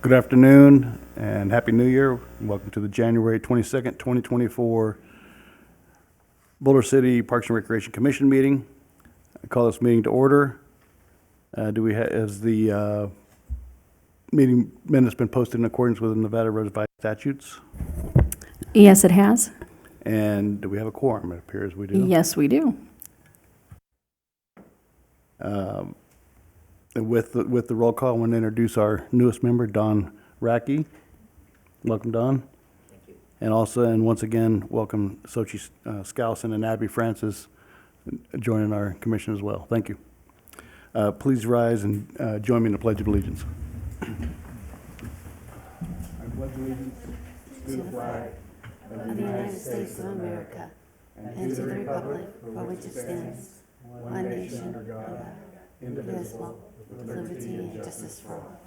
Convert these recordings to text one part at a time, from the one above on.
Good afternoon and Happy New Year. Welcome to the January 22nd, 2024 Boulder City Parks and Recreation Commission meeting. I call this meeting to order. Has the meeting minutes been posted in accordance with the Nevada Revised Statutes? Yes, it has. And do we have a quorum? It appears we do. Yes, we do. And with the roll call, I want to introduce our newest member, Don Racky. Welcome, Don. Thank you. And once again, welcome Sochi Skousen and Abby Francis joining our commission as well. Thank you. Please rise and join me in the Pledge of Allegiance. I pledge allegiance to the flag of the United States of America and to the republic for which it stands, one nation under God, indivisible, with liberty and justice for all.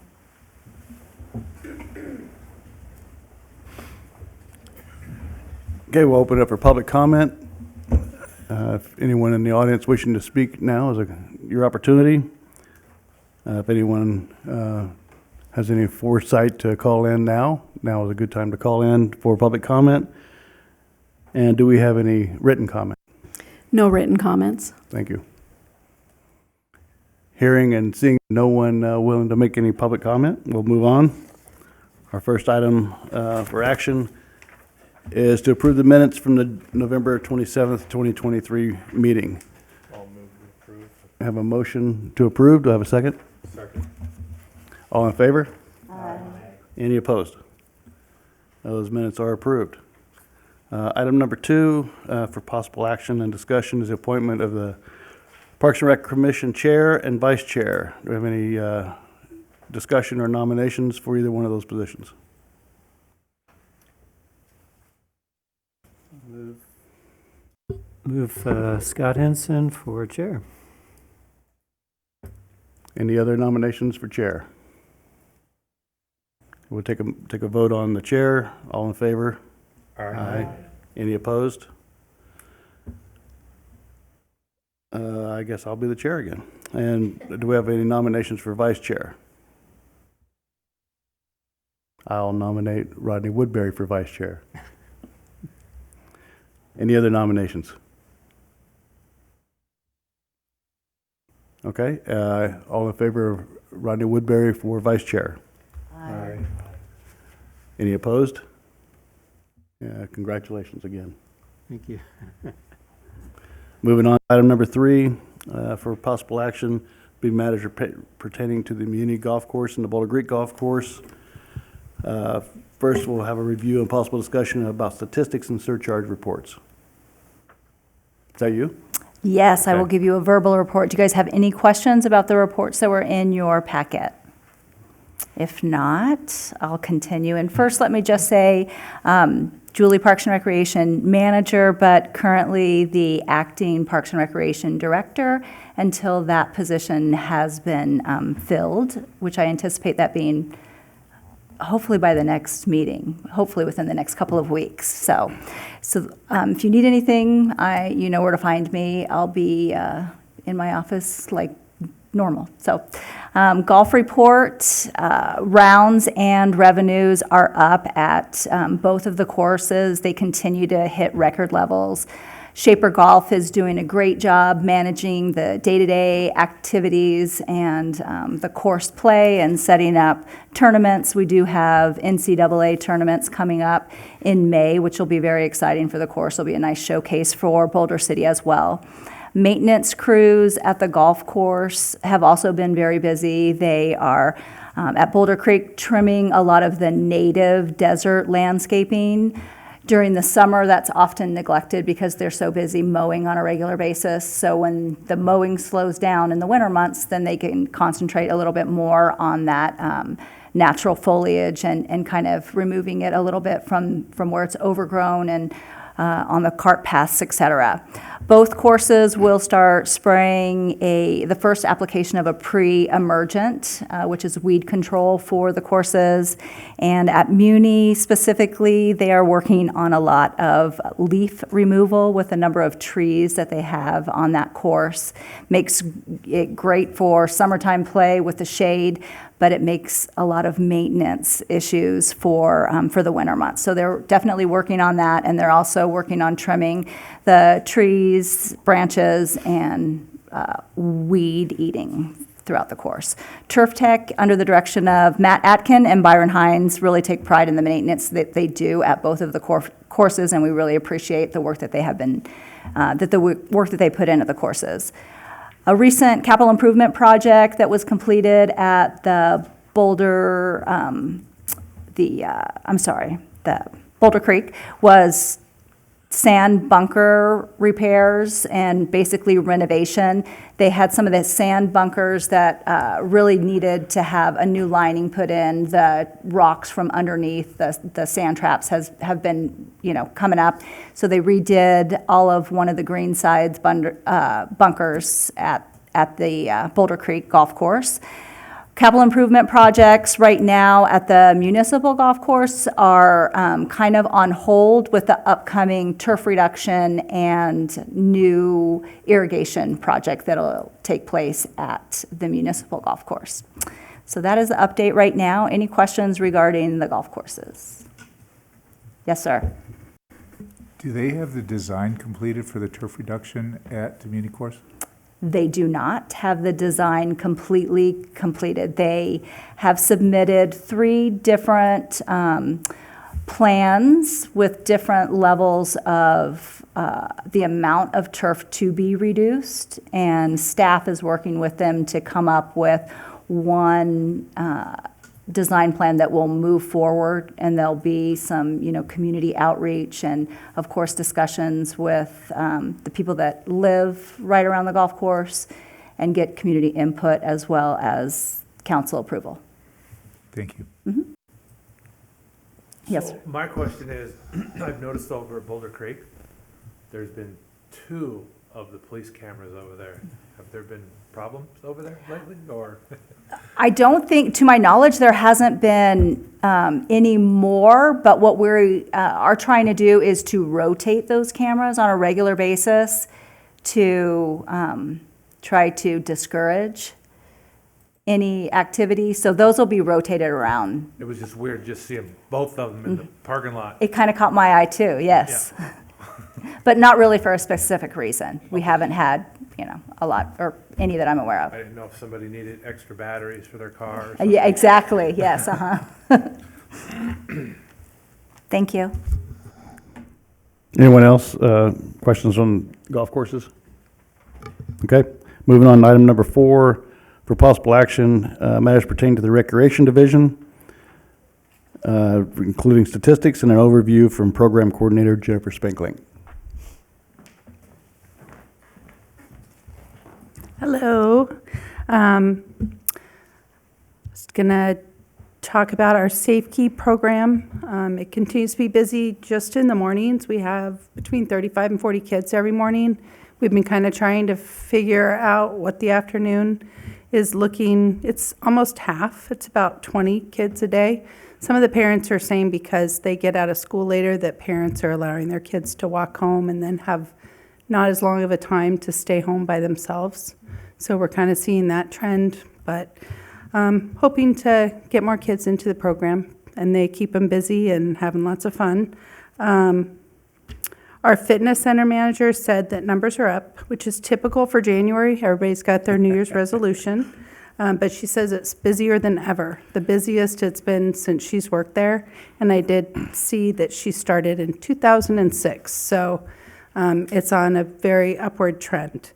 Okay, we'll open it up for public comment. If anyone in the audience wishing to speak now is your opportunity. If anyone has any foresight to call in now is a good time to call in for public comment. And do we have any written comment? No written comments. Thank you. Hearing and seeing no one willing to make any public comment, we'll move on. Our first item for action is to approve the minutes from the November 27th, 2023 meeting. I'll move to approve. I have a motion to approve. Do I have a second? Second. All in favor? Aye. Any opposed? Those minutes are approved. Item number 2 for possible action and discussion is the appointment of the Parks and Rec Commission Chair and Vice Chair. Do we have any discussion or nominations for either one of those positions? Move Scott Henson for chair. Any other nominations for chair? We'll take a vote on the chair. All in favor? Aye. Any opposed? I guess I'll be the chair again. And do we have any nominations for vice chair? I'll nominate Rodney Woodbury for vice chair. Any other nominations? Okay, all in favor of Rodney Woodbury for vice chair? Aye. Any opposed? Yeah, congratulations again. Thank you. Moving on, item number 3 for possible action, be matters pertaining to the Muni Golf Course and the Boulder Creek Golf Course. First, we'll have a review and possible discussion about statistics and surcharge reports. Is that you? Yes, I will Okay. give you a verbal report. Do you guys have any questions about the reports that were in your packet? If not, I'll continue. And first, let me just say, Julie, Parks and Recreation Manager, but currently the acting Parks and Recreation Director until that position has been filled, which I anticipate that being hopefully by the next meeting, hopefully within the next couple of weeks. So if you need anything, you know where to find me. I'll be in my office like normal. So golf report, rounds and revenues are up at both of the courses. They continue to hit record levels. Shaper Golf is doing a great job managing the day-to-day activities and the course play and setting up tournaments. We do have NCAA tournaments coming up in May, which will be very exciting for the course. It'll be a nice showcase for Boulder City as well. Maintenance crews at the golf course have also been very busy. They are at Boulder Creek trimming a lot of the native desert landscaping. During the summer, that's often neglected because they're so busy mowing on a regular basis. So when the mowing slows down in the winter months, then they can concentrate a little bit more on that natural foliage and kind of removing it a little bit from where it's overgrown and on the cart paths, etc. Both courses will start spraying the first application of a pre-emergent, which is weed control for the courses. And at Muni specifically, they are working on a lot of leaf removal with a number of trees that they have on that course. Makes it great for summertime play with the shade, but it makes a lot of maintenance issues for the winter months. So they're definitely working on that, and they're also working on trimming the trees, branches, and weed eating throughout the course. Turf Tech, under the direction of Matt Atkin and Byron Hines, really take pride in the maintenance that they do at both of the courses, and we really appreciate the work that they have been, work that they put in at the courses. A recent capital improvement project that was completed at the Boulder, the Boulder Creek was sand bunker repairs and basically renovation. They had some of the sand bunkers that really needed to have a new lining put in. The rocks from underneath the sand traps have been, coming up. So they redid all of one of the green sides bunkers at the Boulder Creek Golf Course. Capital improvement projects right now at the municipal golf course are kind of on hold with the upcoming turf reduction and new irrigation project that'll take place at the municipal golf course. So that is the update right now. Any questions regarding the golf courses? Yes, sir. Do they have the design completed for the turf reduction at the muni course? They do not have the design completely completed. They have submitted 3 different plans with different levels of the amount of turf to be reduced, and staff is working with them to come up with one design plan that will move forward, and there'll be some, community outreach and, of course, discussions with the people that live right around the golf course and get community input as well as council approval. Thank you. Mm-hmm. Yes, So my question is, I've noticed over at Boulder Creek, there's been 2 of the police cameras over there. Have there been problems over there lately, or? I don't think, to my knowledge, there hasn't been any more, but what we are trying to do is to rotate those cameras on a regular basis to try to discourage any activity. So those will be rotated around. It was just weird just seeing both of them in the parking lot. It kind of caught my eye too, yes. But not really for a specific reason. We haven't had, a lot, or any that I'm aware of. I didn't know if somebody needed extra batteries for their car or Yeah, something. exactly, yes, Thank you. Anyone else, questions on golf courses? Okay, moving on to item number 4, for possible action, matters pertaining to the Recreation Division, including statistics and an overview from Program Coordinator Jennifer Spankling. Hello. Just going to talk about our Safe Keep program. It continues to be busy just in the mornings. We have between 35 and 40 kids every morning. We've been kind of trying to figure out what the afternoon is looking. It's almost half. It's about 20 kids a day. Some of the parents are saying because they get out of school later that parents are allowing their kids to walk home and then have not as long of a time to stay home by themselves. So we're kind of seeing that trend, but hoping to get more kids into the program, and they keep them busy and having lots of fun. Our fitness center manager said that numbers are up, which is typical for January. Everybody's got their New Year's resolution, but she says it's busier than ever, the busiest it's been since she's worked there. And I did see that she started in 2006, so it's on a very upward trend.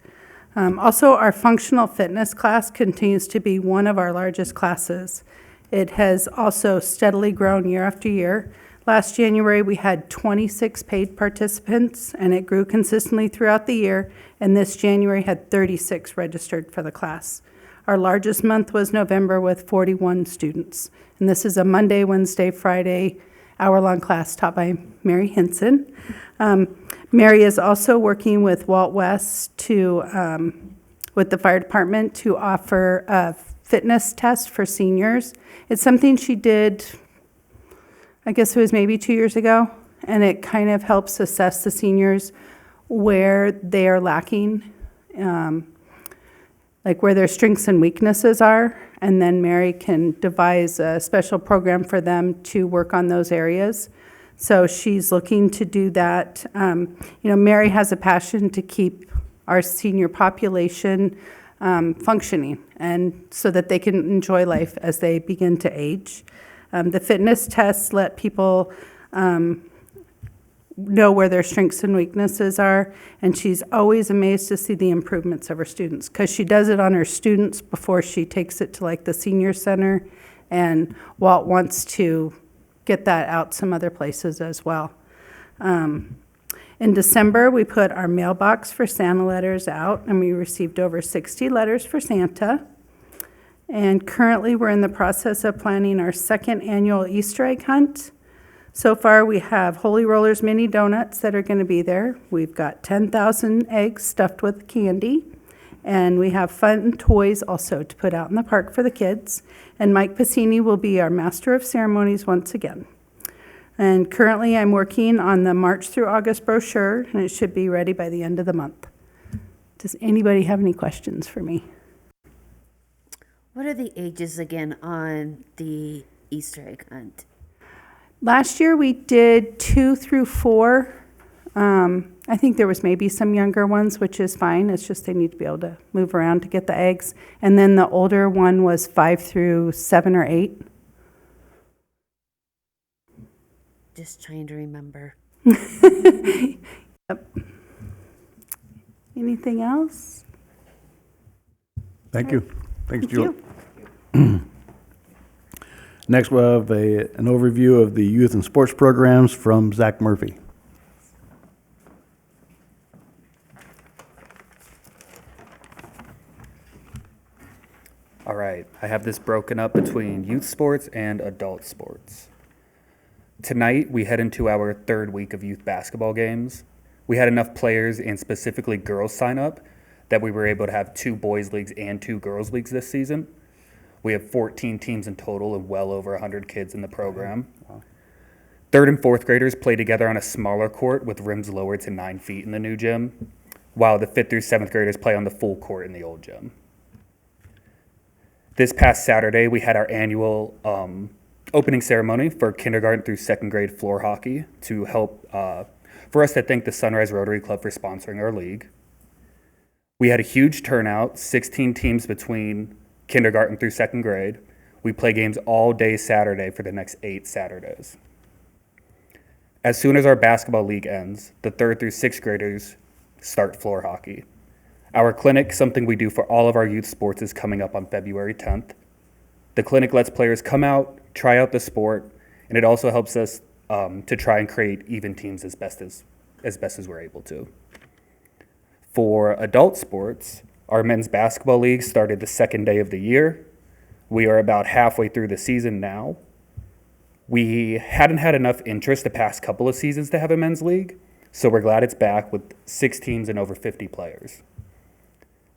Also, our functional fitness class continues to be one of our largest classes. It has also steadily grown year after year. Last January, we had 26 paid participants, and it grew consistently throughout the year, and this January had 36 registered for the class. Our largest month was November with 41 students, and this is a Monday, Wednesday, Friday, hour-long class taught by Mary Hinson. Mary is also working with Walt West with the fire department to offer a fitness test for seniors. It's something she did, I guess it was maybe 2 years ago, and it kind of helps assess the seniors where they are lacking. like where their strengths and weaknesses are, and then Mary can devise a special program for them to work on those areas. So she's looking to do that. Mary has a passion to keep our senior population functioning, and so that they can enjoy life as they begin to age. The fitness tests let people know where their strengths and weaknesses are, and she's always amazed to see the improvements of her students, because she does it on her students before she takes it to like the senior center, and Walt wants to get that out some other places as well. In December, we put our mailbox for Santa letters out, and we received over 60 letters for Santa. And currently, we're in the process of planning our second annual Easter egg hunt. So far, we have Holy Rollers mini donuts that are going to be there. We've got 10,000 eggs stuffed with candy. And we have fun toys also to put out in the park for the kids. And Mike Pacini will be our master of ceremonies once again. And currently, I'm working on the March through August brochure, and it should be ready by the end of the month. Does anybody have any questions for me? What are the ages again on the Easter egg hunt? Last year, we did 2 through 4. I think there was maybe some younger ones, which is fine. It's just they need to be able to move around to get the eggs. And then the older one was 5 through 7 or 8. Just trying to remember. Yep. Anything else? Thank you. Thanks, Thank Julie. you. Next, we'll have an overview of the youth and sports programs from Zach Murphy. All right, I have this broken up between youth sports and adult sports. Tonight, we head into our third week of youth basketball games. We had enough players, and specifically girls, sign up that we were able to have 2 boys leagues and 2 girls leagues this season. We have 14 teams in total and well over 100 kids in the program. Wow. 3rd and 4th graders play together on a smaller court with rims lowered to 9 feet in the new gym, while the 5th through 7th graders play on the full court in the old gym. This past Saturday, we had our annual opening ceremony for kindergarten through 2nd grade floor hockey to help for us to thank the Sunrise Rotary Club for sponsoring our league. We had a huge turnout, 16 teams between kindergarten through 2nd grade. We play games all day Saturday for the next 8 Saturdays. As soon as our basketball league ends, the 3rd through 6th graders start floor hockey. Our clinic, something we do for all of our youth sports, is coming up on February 10th. The clinic lets players come out, try out the sport, and it also helps us to try and create even teams as best as we're able to. For adult sports, our men's basketball league started the 2nd day of the year. We are about halfway through the season now. We hadn't had enough interest the past couple of seasons to have a men's league, so we're glad it's back with 6 teams and over 50 players.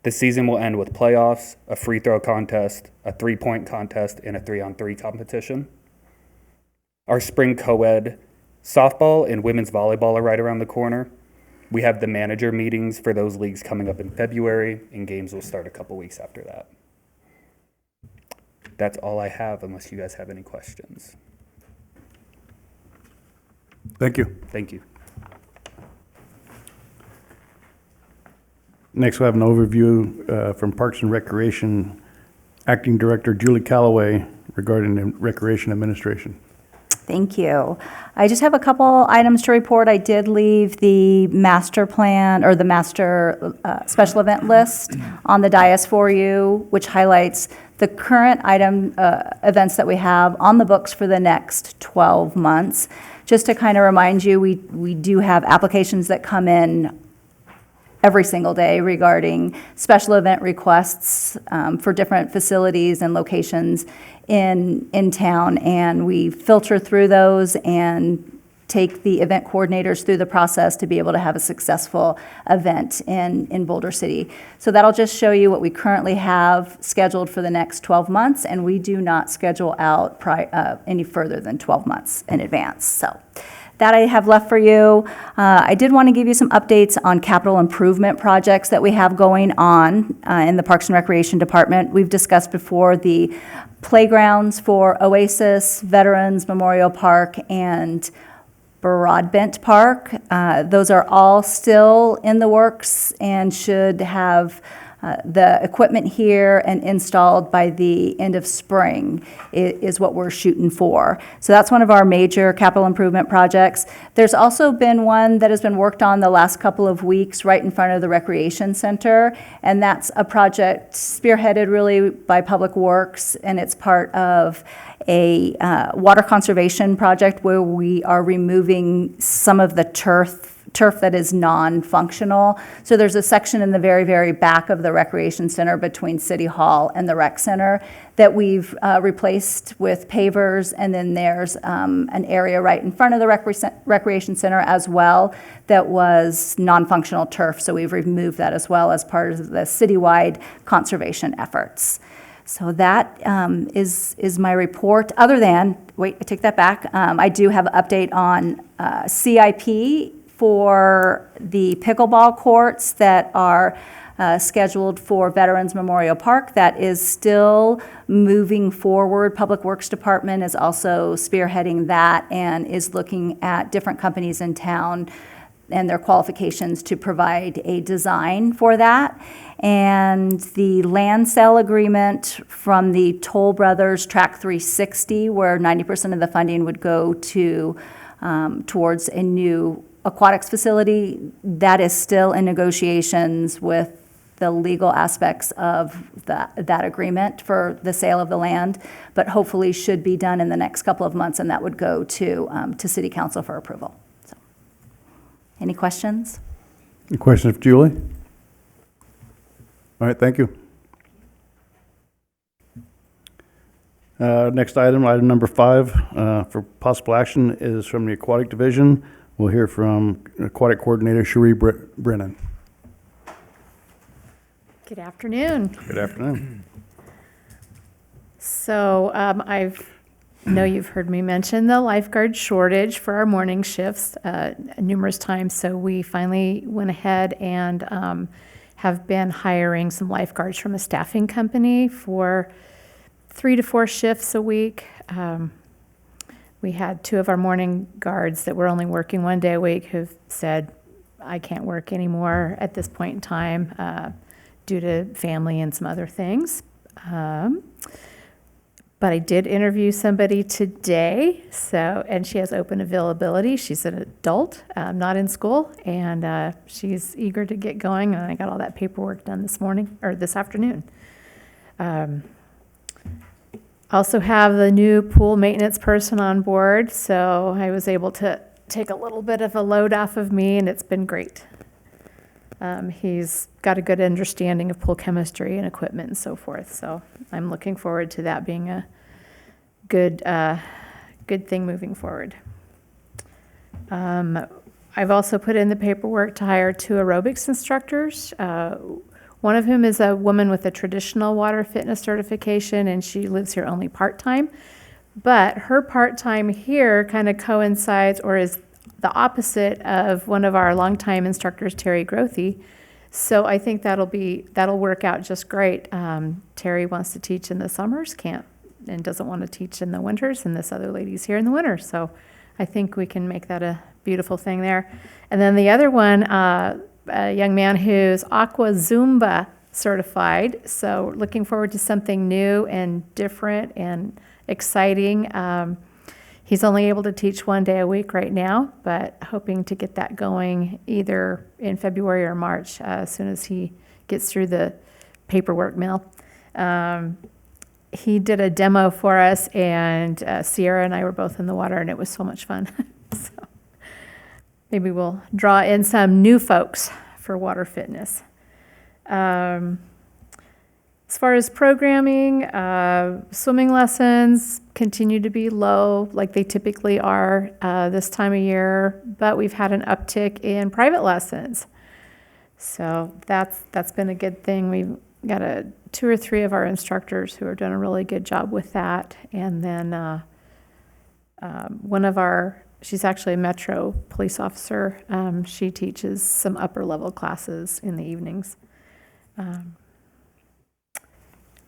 The season will end with playoffs, a free throw contest, a 3-point contest, and a 3-on-3 competition. Our spring co-ed softball and women's volleyball are right around the corner. We have the manager meetings for those leagues coming up in February, and games will start a couple weeks after that. That's all I have, unless you guys have any questions. Thank you. Thank you. Next, we have an overview from Parks and Recreation Acting Director Julie Calloway regarding the Recreation Administration. Thank you. I just have a couple items to report. I did leave the master plan or the master special event list on the dais for you, which highlights the current events that we have on the books for the next 12 months. Just to kind of remind you, we do have applications that come in every single day regarding special event requests for different facilities and locations in town, and we filter through those and take the event coordinators through the process to be able to have a successful event in Boulder City. So that'll just show you what we currently have scheduled for the next 12 months, and we do not schedule out any further than 12 months in advance. So that I have left for you. I did want to give you some updates on capital improvement projects that we have going on in the Parks and Recreation Department. We've discussed before the playgrounds for Oasis, Veterans Memorial Park, and Broadbent Park. Those are all still in the works and should have the equipment here and installed by the end of spring is what we're shooting for. So that's one of our major capital improvement projects. There's also been one that has been worked on the last couple of weeks right in front of the Recreation Center, and that's a project spearheaded really by Public Works, and it's part of a water conservation project where we are removing some of the turf that is non-functional. So there's a section in the very, very back of the Recreation Center between City Hall and the Rec Center that we've replaced with pavers, and then there's an area right in front of the Recreation Center as well that was non-functional turf, so we've removed that as well as part of the citywide conservation efforts. So that is my report, other than, wait, I take that back. I do have an update on CIP for the pickleball courts that are scheduled for Veterans Memorial Park. That is still moving forward. Public Works Department is also spearheading that and is looking at different companies in town and their qualifications to provide a design for that. And the land sale agreement from the Toll Brothers Track 360, where 90% of the funding would go to towards a new aquatics facility, that is still in negotiations with the legal aspects of that agreement for the sale of the land, but hopefully should be done in the next couple of months, and that would go to City Council for approval. So, any questions? Any questions for Julie? All right, thank you. Next item, item number 5, for possible action is from the Aquatic Division. We'll hear from Aquatic Coordinator Cherie Brennan. Good afternoon. Good afternoon. So know you've heard me mention the lifeguard shortage for our morning shifts numerous times. So we finally went ahead and have been hiring some lifeguards from a staffing company for 3 to 4 shifts a week. We had 2 of our morning guards that were only working 1 day a week who've said, I can't work anymore at this point in time due to family and some other things. But I did interview somebody today, and she has open availability. She's an adult, not in school, and she's eager to get going. And I got all that paperwork done this afternoon. Also have the new pool maintenance person on board, so I was able to take a little bit of a load off of me, and it's been great. He's got a good understanding of pool chemistry and equipment and so forth, so I'm looking forward to that being a good thing moving forward. I've also put in the paperwork to hire 2 aerobics instructors. One of whom is a woman with a traditional water fitness certification, and she lives here only part-time. But her part-time here kind of coincides or is the opposite of one of our longtime instructors, Terry Grothy. So I think that'll work out just great. Terry wants to teach in the summers, can't, and doesn't want to teach in the winters, and this other lady's here in the winter. So I think we can make that a beautiful thing there. And then the other one, a young man who's Aqua Zumba certified, so looking forward to something new and different and exciting. He's only able to teach 1 day a week right now, but hoping to get that going either in February or March as soon as he gets through the paperwork mill. He did a demo for us, and Sierra and I were both in the water, and it was so much fun. So maybe we'll draw in some new folks for water fitness. As far as programming, swimming lessons continue to be low like they typically are this time of year, but we've had an uptick in private lessons. So that's been a good thing. We've got 2 or 3 of our instructors who are doing a really good job with that. And then one of our She's actually a Metro police officer. She teaches some upper level classes in the evenings.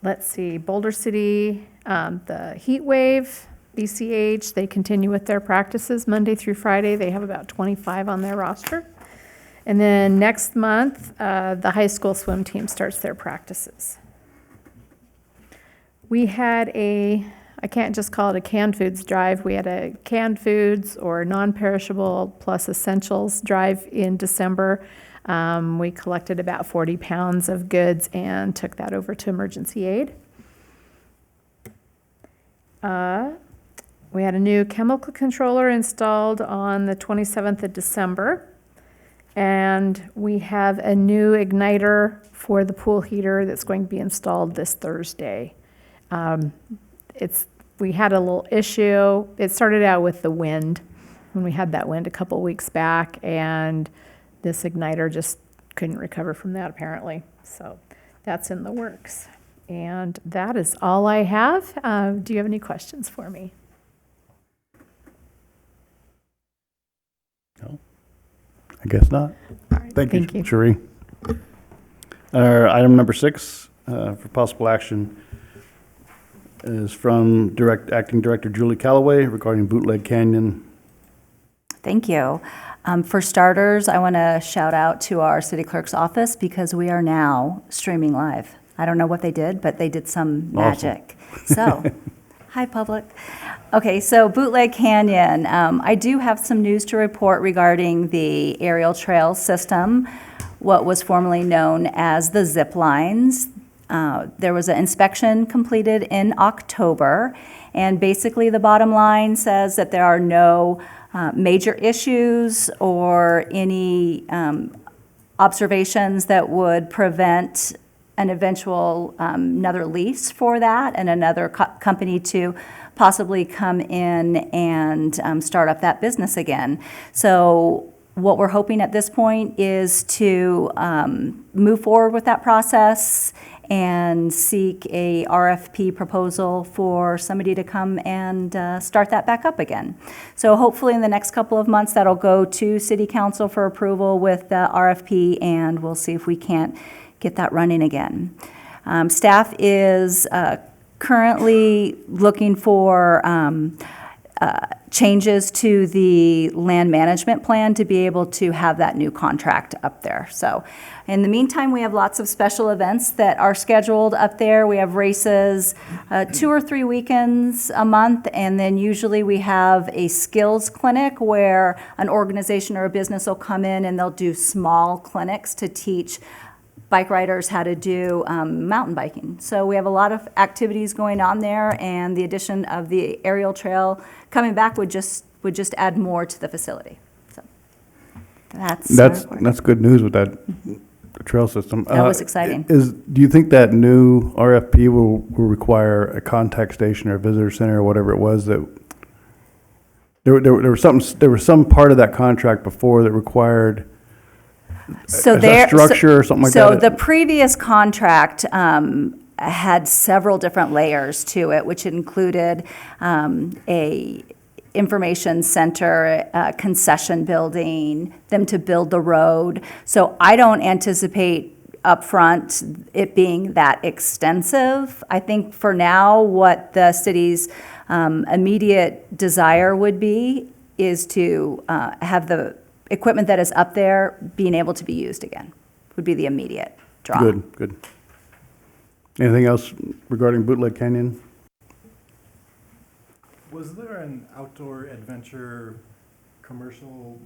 Let's see, Boulder City, the Heat Wave, ECH, they continue with their practices Monday through Friday. They have about 25 on their roster. And then next month, the high school swim team starts their practices. We had I can't just call it a canned foods drive. We had a canned foods or non-perishable plus essentials drive in December. We collected about 40 pounds of goods and took that over to emergency aid. We had a new chemical controller installed on the 27th of December. And we have a new igniter for the pool heater that's going to be installed this Thursday. We had a little issue. It started out with the wind, when we had that wind a couple weeks back, and this igniter just couldn't recover from that apparently. So that's in the works. And that is all I have. Do you have any questions for me? No, I guess not. All right, Thank you, Cherie. Item number 6 for possible action is from Acting Director Julie Callaway regarding Bootleg Canyon. Thank you. For starters, I want to shout out to our city clerk's office because we are now streaming live. I don't know what they did, but they did some magic. So, hi, public. Okay, so Bootleg Canyon. I do have some news to report regarding the aerial trail system, what was formerly known as the zip lines. There was an inspection completed in October, and basically the bottom line says that there are no major issues or any observations that would prevent an eventual another lease for that and another company to possibly come in and start up that business again. So what we're hoping at this point is to move forward with that process and seek a RFP proposal for somebody to come and start that back up again. So hopefully in the next couple of months, that'll go to City Council for approval with the RFP, and we'll see if we can't get that running again. Staff is currently looking for changes to the land management plan to be able to have that new contract up there. So in the meantime, we have lots of special events that are scheduled up there. We have races 2 or 3 weekends a month, and then usually we have a skills clinic where an organization or a business will come in and they'll do small clinics to teach bike riders how to do mountain biking. So we have a lot of activities going on there, and the addition of the aerial trail coming back would just add more to the facility. So That's good news with that trail system. That was exciting. Do you think that new RFP will require a contact station or a visitor center or whatever it was that there was some part of that contract before that required a structure or something like that? So the previous contract had several different layers to it, which included a information center, concession building, them to build the road. So I don't anticipate upfront it being that extensive. I think for now, what the city's immediate desire would be is to have the equipment that is up there being able to be used again, would be the immediate draw. Good. Anything else regarding Bootleg Canyon? Was there an outdoor adventure commercial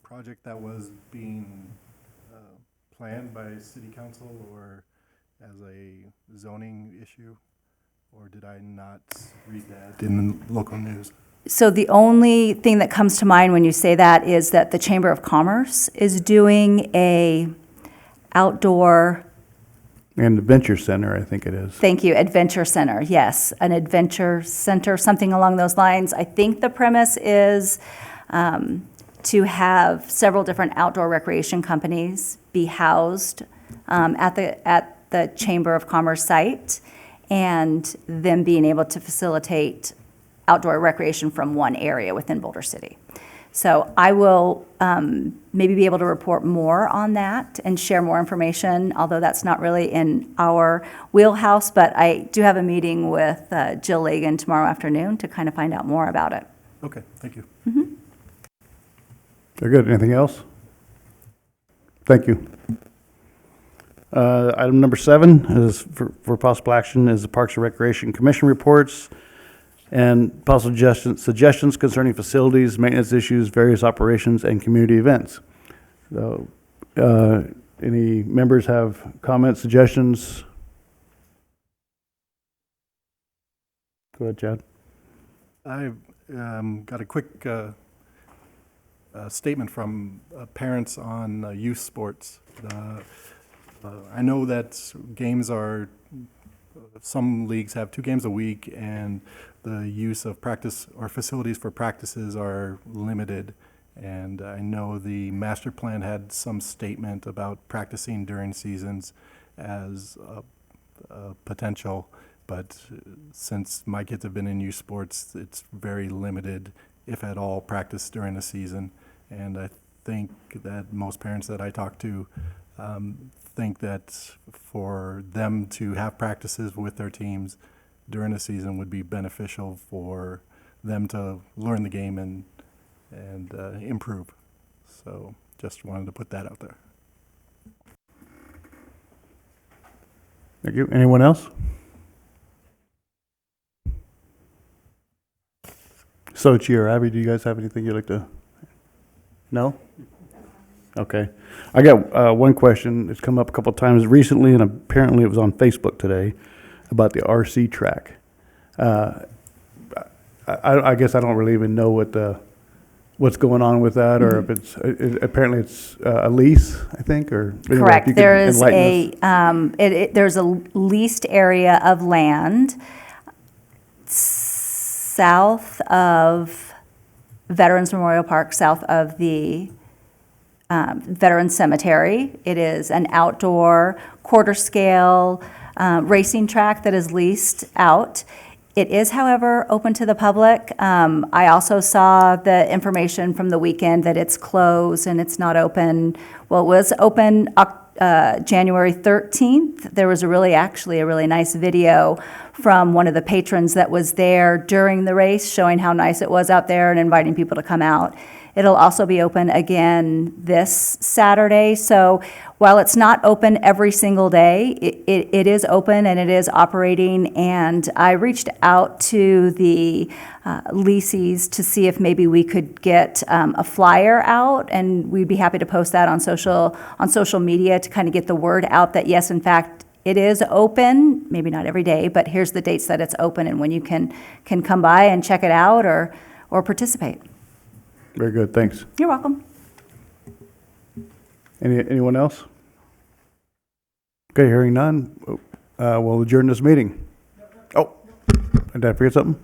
project that was being planned by city council or as a zoning issue? Or did I not read that in the local news? So the only thing that comes to mind when you say that is that the Chamber of Commerce is doing a outdoor... And Adventure Center, I think it is. Thank you, Adventure Center, yes, an Adventure Center, something along those lines. I think the premise is to have several different outdoor recreation companies be housed at the Chamber of Commerce site, and them being able to facilitate outdoor recreation from one area within Boulder City. So I will maybe be able to report more on that and share more information, although that's not really in our wheelhouse, but I do have a meeting with Jill Lagan tomorrow afternoon to kind of find out more about it. Okay, thank you. Very good. Anything else? Thank you. Item number 7 is for possible action is the Parks and Recreation Commission reports and possible suggestions concerning facilities, maintenance issues, various operations, and community events. So, any members have comments, suggestions? Go ahead, Chad. I've got a quick statement from parents on youth sports. I know that some leagues have 2 games a week, and the use of practice or facilities for practices are limited. And I know the master plan had some statement about practicing during seasons as a potential, but since my kids have been in youth sports, it's very limited, if at all, practice during the season. And I think that most parents that I talk to think that for them to have practices with their teams during the season would be beneficial for them to learn the game and improve. So just wanted to put that out there. Thank you. Anyone else? Sochi or Abby, do you guys have anything you'd like to? No? Okay. I got one question. It's come up a couple of times recently, and apparently it was on Facebook today about the RC track. I guess I don't really even know what's going on with that, or if it's apparently it's a lease, I think, or anyway, if Correct. you could There is enlighten us. there's a leased area of land south of Veterans Memorial Park, south of the Veterans Cemetery. It is an outdoor quarter scale racing track that is leased out. It is, however, open to the public. I also saw the information from the weekend that it's closed and it's not open. Well, it was open January 13th. There was actually a really nice video from one of the patrons that was there during the race, showing how nice it was out there and inviting people to come out. It'll also be open again this Saturday. So while it's not open every single day, it is open and it is operating. And I reached out to the leasees to see if maybe we could get a flyer out, and we'd be happy to post that on social media to kind of get the word out that yes, in fact, it is open. Maybe not every day, but here's the dates that it's open and when you can come by and check it out or participate. Very good. Thanks. You're welcome. Anyone else? Okay, hearing none, we'll adjourn this meeting. Oh, did I forget something?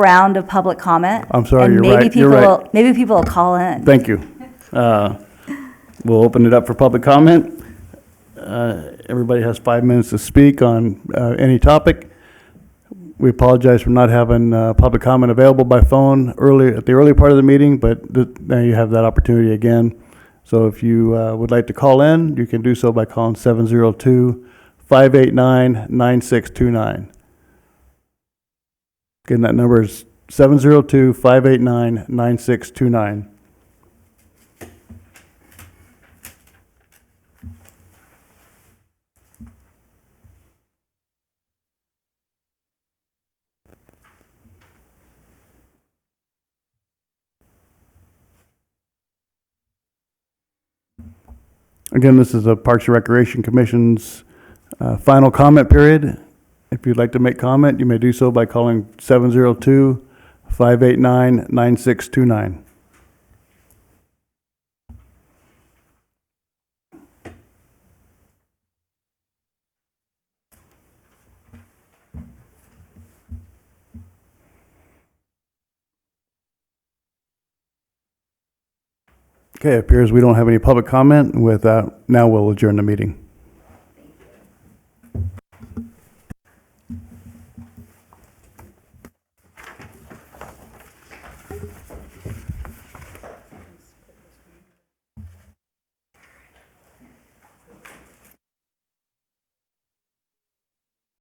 Round of public comment. I'm sorry, and you're maybe right, you're people, right. Maybe people will call in. Thank you. We'll open it up for public comment. Everybody has 5 minutes to speak on any topic. We apologize for not having public comment available by phone at the early part of the meeting, but now you have that opportunity again. So if you would like to call in, you can do so by calling 702-589-9629. Again, that number is 702-589-9629. Again, this is the Parks and Recreation Commission's final comment period. If you'd like to make comment, you may do so by calling 702-589-9629. Okay, it appears we don't have any public comment. With that, now we'll adjourn the meeting.